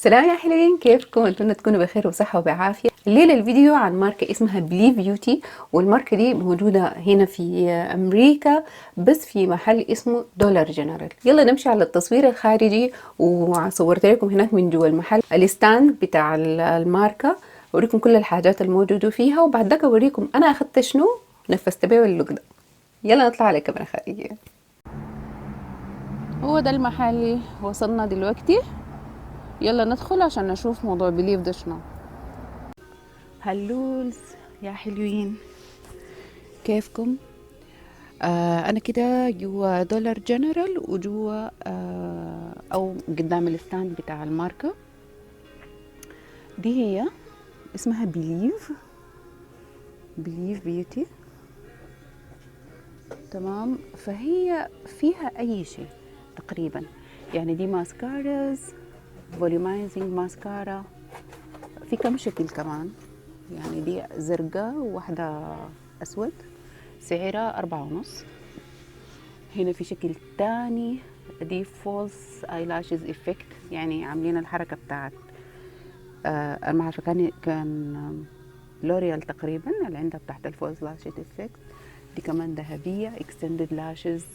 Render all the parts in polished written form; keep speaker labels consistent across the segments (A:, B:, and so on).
A: سلام يا حلوين، كيفكم؟ اتمنى تكونوا بخير وصحة وبعافية. الليلة الفيديو عن ماركة اسمها بليف بيوتي، والماركة دي موجودة هنا في أمريكا بس في محل اسمه دولار جنرال. يلا نمشي على التصوير الخارجي، وصورت لكم هناك من جوا المحل الستاند بتاع الماركة، اوريكم كل الحاجات الموجودة فيها، وبعد ذاك اوريكم انا اخدت شنو نفذت بيه اللوك ده. يلا نطلع على كاميرا خارجية. هو ده المحل وصلنا دلوقتي، يلا ندخل عشان نشوف موضوع بليف ده شنو. هلولز يا حلوين، كيفكم؟ انا كده جوا دولار جنرال، وجوا او قدام الستاند بتاع الماركة دي. هي اسمها بليف بيوتي، تمام. فهي فيها اي شيء تقريبا، يعني دي ماسكاراز، فوليومايزنج ماسكارا، في كم شكل كمان، يعني دي زرقاء وواحدة اسود، سعرها 4.5. هنا في شكل تاني، دي فولس ايلاشز افكت، يعني عاملين الحركة بتاعت انا ما عارفة، كان لوريال تقريبا اللي عندها بتاعت الفولس لاشز افكت. دي كمان ذهبية اكستندد لاشز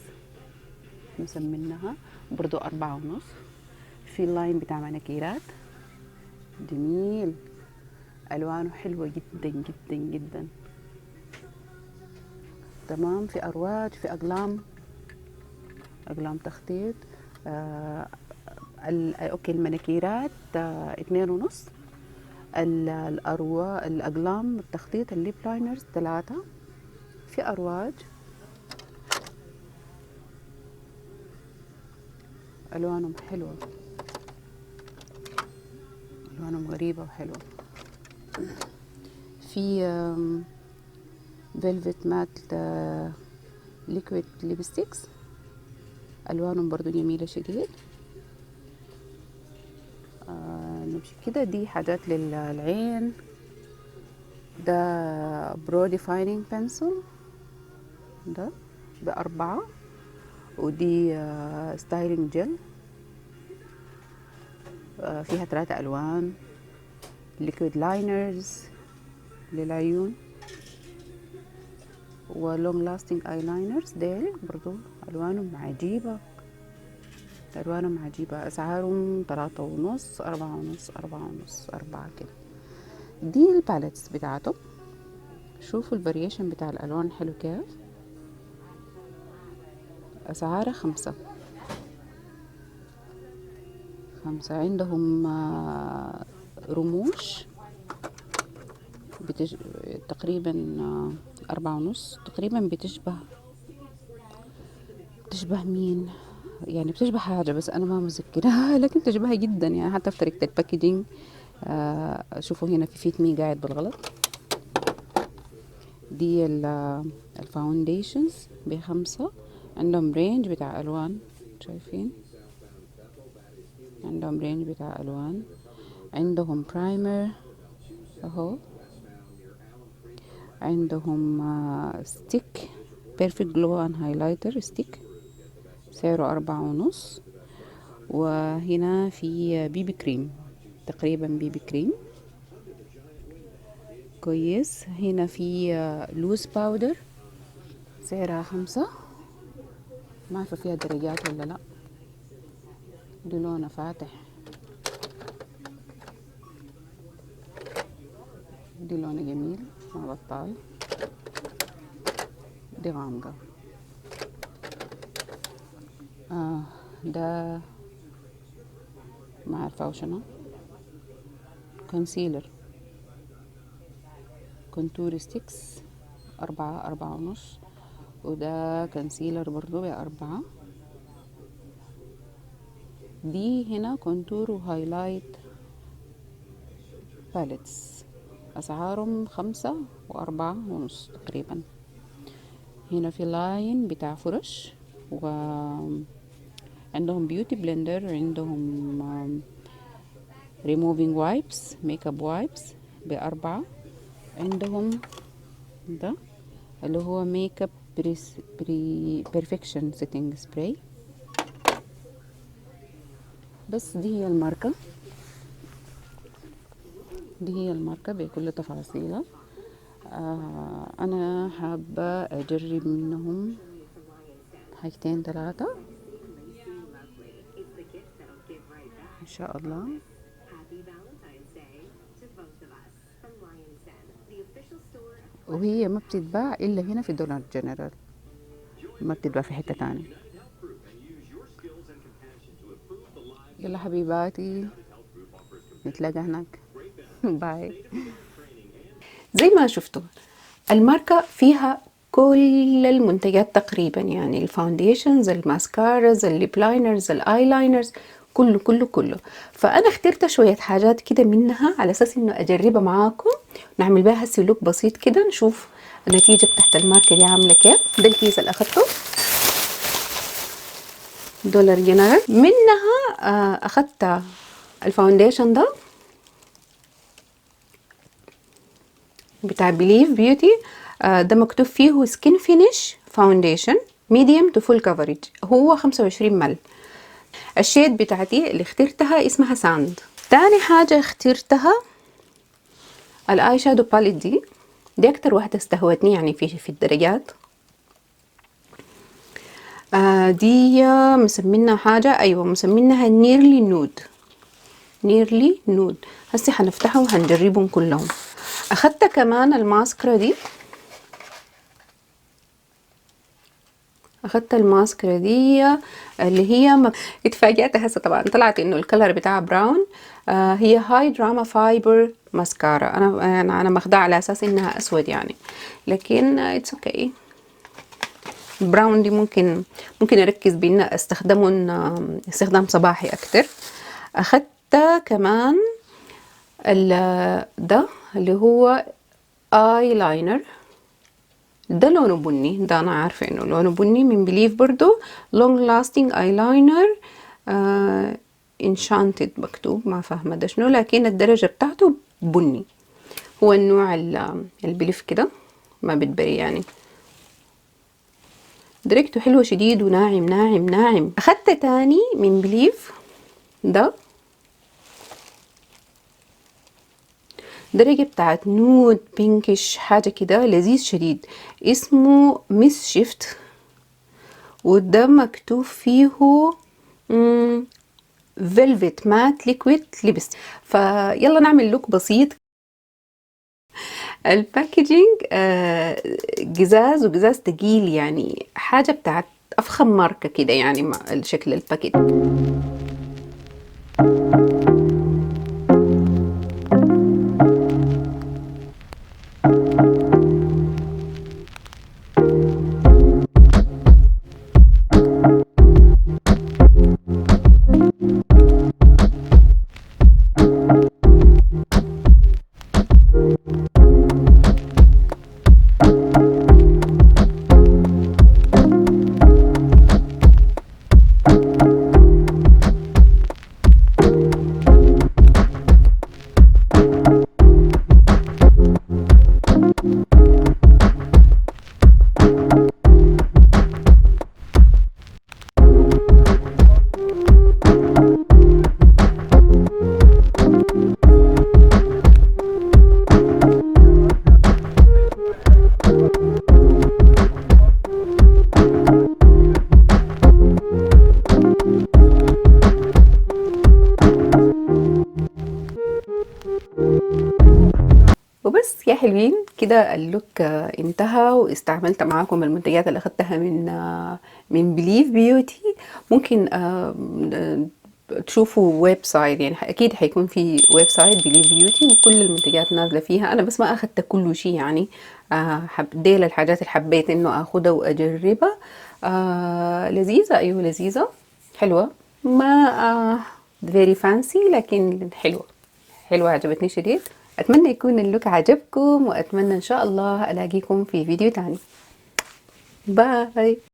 A: مسمينها، برضو 4.5. في اللاين بتاع مناكيرات جميل، الوانه حلوة جدا جدا جدا، تمام. في ارواج، في اقلام تخطيط. اوكي، المناكيرات 2.5. الاقلام التخطيط الليب لاينرز 3. في ارواج الوانهم حلوة، الوانهم غريبة وحلوة. في فيلفت مات ليكويد ليبستيكس، الوانهم برضو جميلة شديد. نمشي كده، دي حاجات للعين. ده برو ديفايننج بنسل، ده ب4. ودي ستايلينج جل، فيها 3 ألوان. ليكويد لاينرز للعيون، ولونج لاستنج اي لاينرز، ديل برضو ألوانهم عجيبة، ألوانهم عجيبة. أسعارهم 3.5، 4.5، 4.5، 4 كده. دي الباليتس بتاعته، شوفوا الفاريشن بتاع الألوان حلو كيف. أسعارها 5. عندهم رموش تقريبا 4.5، تقريبا بتشبه مين، يعني بتشبه حاجة بس أنا ما مذكرها لكن تشبهها جدا، يعني حتى في طريقة الباكجينج. شوفوا هنا في فيت مي قاعد بالغلط. دي الفاونديشنز ب5. عندهم رينج بتاع ألوان، شايفين عندهم رينج بتاع ألوان. عندهم برايمر اهو، عندهم ستيك بيرفكت جلو ان هايلايتر ستيك، سعره 4.5. وهنا في بيبي كريم، تقريبا بيبي كريم كويس. هنا في لوز باودر، سعرها 5. ما عارفة فيها درجات ولا لا. دي لونها فاتح، دي لونها جميل ما بطال، دي غامقة. ده ما عارفة شنو، كونسيلر كونتور ستيكس 4.5. وده كونسيلر برضو ب4. دي هنا كونتور وهايلايت باليتس، أسعارهم 5 و4.5 تقريبا. هنا في لاين بتاع فرش، وعندهم بيوتي بلندر، عندهم ريموفينج وايبس، ميك اب وايبس ب4. عندهم ده اللي هو ميك اب بيرفكشن سيتنج سبراي. بس دي هي الماركة. دي هي الماركة بكل تفاصيلها. انا حابة اجرب منهم حاجتين ثلاثة ان شاء الله. وهي ما بتتباع الا هنا في دولار جنرال، ما بتتباع في حتة تانية. يلا حبيباتي نتلاقى هناك. باي. زي ما شفتوا الماركة فيها كل المنتجات تقريبا، يعني الفاونديشنز، الماسكارز، الليب لاينرز، الايلاينرز، كله كله كله. فانا اخترت شوية حاجات كده منها على اساس انه اجربها معاكم، نعمل بها سلوك بسيط كده نشوف النتيجة بتاعت الماركة دي عاملة كيف. ده الكيس اللي اخدته دولار جنرال. منها اخدت الفاونديشن ده بتاع بليف بيوتي. ده مكتوب فيه سكين فينيش فاونديشن ميديوم تو فول كفرج، هو 25 مل. الشيد بتاعتي اللي اخترتها اسمها ساند. تاني حاجة اخترتها الاي شادو باليت دي اكتر واحدة استهوتني يعني في الدرجات. دي مسمينها حاجة، ايوه مسمينها نيرلي نود. نيرلي نود. هسي هنفتحهم وهنجربهم كلهم. اخدت كمان الماسكرا دي، اخدت الماسكرا دي اللي هي اتفاجأت هسه طبعا طلعت انه الكلر بتاعها براون. هي هاي دراما فايبر ماسكارا. انا ماخدها على اساس انها اسود يعني، لكن اتس اوكي. براون دي ممكن اركز بان استخدمه استخدام صباحي اكتر. اخدت كمان ده اللي هو اي لاينر. ده لونه بني، ده انا عارفه انه لونه بني، من بليف برضو. لونج لاستنج ايلاينر انشانتد مكتوب، ما فاهمه ده شنو، لكن الدرجه بتاعته بني. هو النوع البليف كده ما بتبري يعني، درجته حلوه شديد وناعم ناعم ناعم. اخدت تاني من بليف ده درجة بتاعت نود بينكش حاجة كده لذيذ شديد، اسمه ميس شيفت، وده مكتوب فيه فيلفت مات ليكويد لبس. فيلا نعمل لوك بسيط. الباكجينج جزاز، وجزاز تقيل يعني، حاجة بتاعت أفخم ماركة كده يعني شكل الباكيت. وبس يا حلوين كده اللوك انتهى، واستعملت معاكم المنتجات اللي اخدتها من بليف بيوتي. ممكن تشوفوا ويب سايت، يعني اكيد حيكون في ويب سايت بليف بيوتي وكل المنتجات نازله فيها. انا بس ما اخدت كل شيء يعني، ديل الحاجات اللي حبيت انه اخدها واجربها. لذيذه، ايوه لذيذه حلوه، ما فيري فانسي لكن حلوه حلوه، عجبتني شديد. اتمنى يكون اللوك عجبكم، واتمنى ان شاء الله الاقيكم في فيديو تاني. باي.